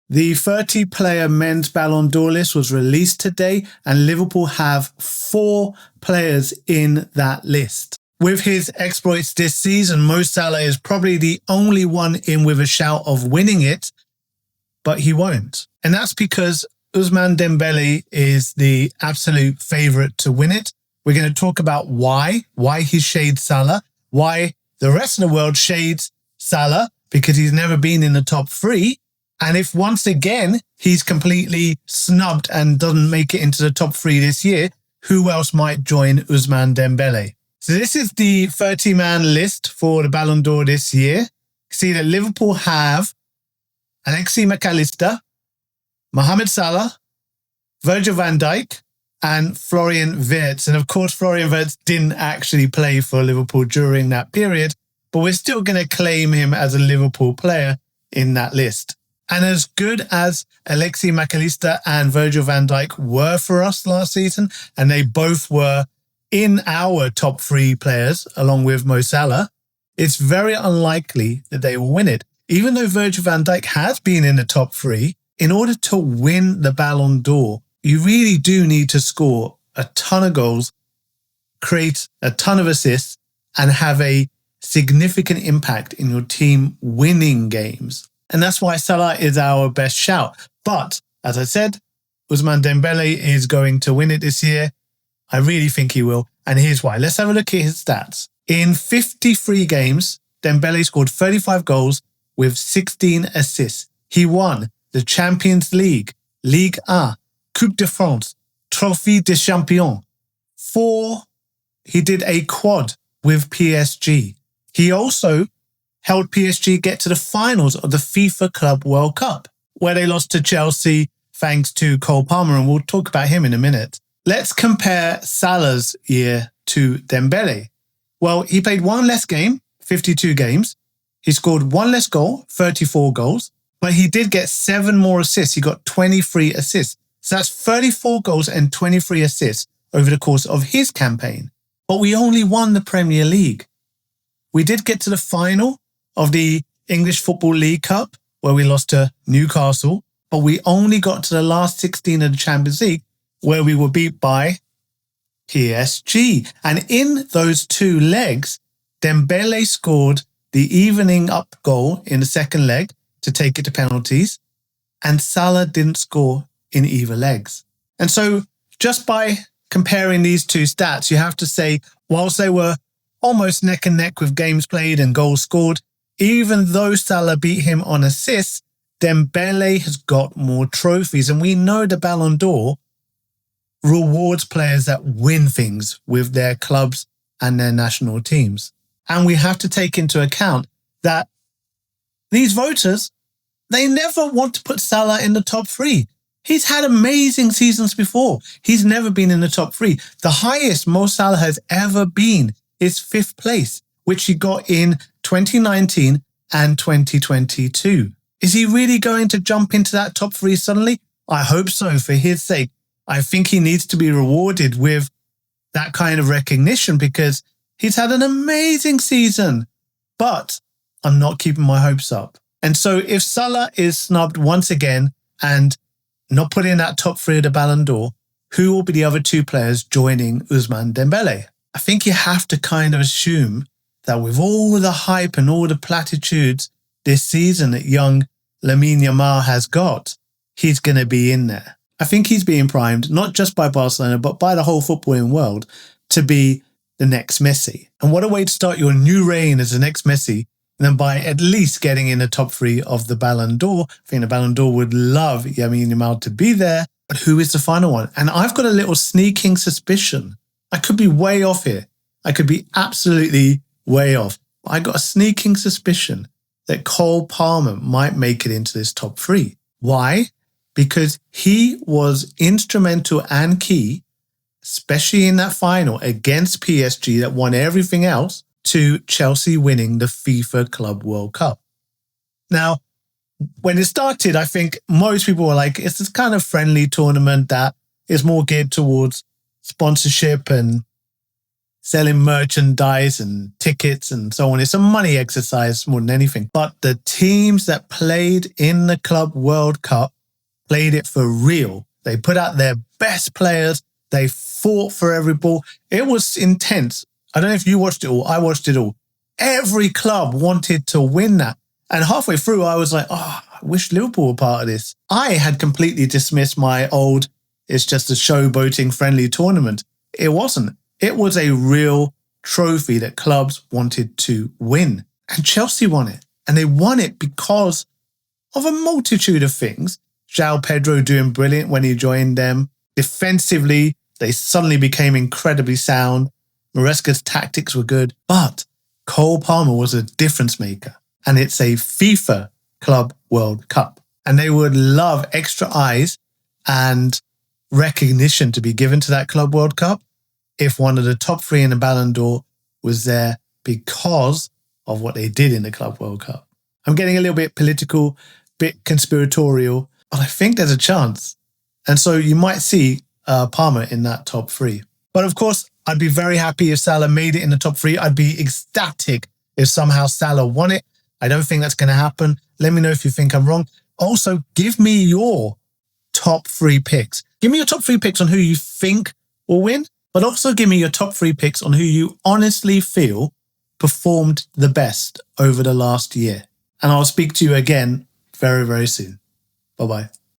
The 30-player men's Balon d'Or list was released today, and Liverpool have 4 players in that list. With his exploits this season, Mo Salah is probably the only one in with a shout of winning it, but he won't. And that's because Ousmane Dembele is the absolute favourite to win it. We're going to talk about why he shades Salah, why the rest of the world shades Salah, because he's never been in the top 3. And if once again he's completely snubbed and doesn't make it into the top 3 this year, who else might join Ousmane Dembele? So this is the 30-man list for the Ballon d'Or this year. See that Liverpool have Alexis McAllister, Mohamed Salah, Virgil van Dijk, and Florian Wirtz. And of course, Florian Wirtz didn't actually play for Liverpool during that period, but we're still going to claim him as a Liverpool player in that list. And as good as Alexis McAllister and Virgil van Dijk were for us last season, and they both were in our top 3 players, along with Mo Salah, it's very unlikely that they will win it. Even though Virgil van Dijk has been in the top 3, in order to win the Ballon d'Or, you really do need to score a ton of goals, create a ton of assists, and have a significant impact in your team winning games. And that's why Salah is our best shout. But, as I said, Ousmane Dembele is going to win it this year. I really think he will. And here's why. Let's have a look at his stats. In 53 games, Dembele scored 35 goals with 16 assists. He won the Champions League, Ligue 1, Coupe de France, Trophée des Champions. He did a quad with PSG. He also helped PSG get to the finals of the FIFA Club World Cup, where they lost to Chelsea thanks to Cole Palmer, and we'll talk about him in a minute. Let's compare Salah's year to Dembele. Well, he played 1 less game, 52 games. He scored 1 less goal, 34 goals, but he did get 7 more assists. He got 23 assists. So that's 34 goals and 23 assists over the course of his campaign. But we only won the Premier League. We did get to the final of the English Football League Cup, where we lost to Newcastle, but we only got to the last 16 of the Champions League, where we were beat by PSG. And in those 2 legs, Dembele scored the evening up goal in the second leg to take it to penalties, and Salah didn't score in either legs. And so just by comparing these 2 stats, you have to say, whilst they were almost neck and neck with games played and goals scored, even though Salah beat him on assists, Dembele has got more trophies. And we know the Ballon d'Or rewards players that win things with their clubs and their national teams. And we have to take into account that these voters, they never want to put Salah in the top 3. He's had amazing seasons before. He's never been in the top 3. The highest Mo Salah has ever been is 5th place, which he got in 2019 and 2022. Is he really going to jump into that top 3 suddenly? I hope so, for his sake. I think he needs to be rewarded with that kind of recognition because he's had an amazing season. But I'm not keeping my hopes up. And so if Salah is snubbed once again and not put in that top 3 of the Ballon d'Or, who will be the other 2 players joining Ousmane Dembele? I think you have to kind of assume that with all the hype and all the platitudes this season that young Lamine Yamal has got, he's going to be in there. I think he's being primed, not just by Barcelona, but by the whole footballing world, to be the next Messi. And what a way to start your new reign as the next Messi than by at least getting in the top 3 of the Ballon d'Or. I think the Ballon d'Or would love Lamine Yamal to be there. But who is the final one? And I've got a little sneaking suspicion. I could be way off here. I could be absolutely way off. I got a sneaking suspicion that Cole Palmer might make it into this top 3. Why? Because he was instrumental and key, especially in that final against PSG that won everything else, to Chelsea winning the FIFA Club World Cup. Now, when it started, I think most people were like, it's this kind of friendly tournament that is more geared towards sponsorship and selling merchandise and tickets and so on. It's a money exercise more than anything. But the teams that played in the Club World Cup played it for real. They put out their best players. They fought for every ball. It was intense. I don't know if you watched it all. I watched it all. Every club wanted to win that. And halfway through, I was like, I wish Liverpool were part of this. I had completely dismissed my old, it's just a showboating friendly tournament. It wasn't. It was a real trophy that clubs wanted to win. And Chelsea won it. And they won it because of a multitude of things. João Pedro doing brilliant when he joined them. Defensively, they suddenly became incredibly sound. Maresca's tactics were good. But Cole Palmer was a difference maker. And it's a FIFA Club World Cup. And they would love extra eyes and recognition to be given to that Club World Cup if one of the top 3 in the Balon d'Or was there because of what they did in the Club World Cup. I'm getting a little bit political, bit conspiratorial, but I think there's a chance. And so you might see Palmer in that top 3. But of course, I'd be very happy if Salah made it in the top 3. I'd be ecstatic if somehow Salah won it. I don't think that's going to happen. Let me know if you think I'm wrong. Also, give me your top 3 picks. Give me your top 3 picks on who you think will win, but also give me your top 3 picks on who you honestly feel performed the best over the last year. And I'll speak to you again very, very soon. Bye-bye.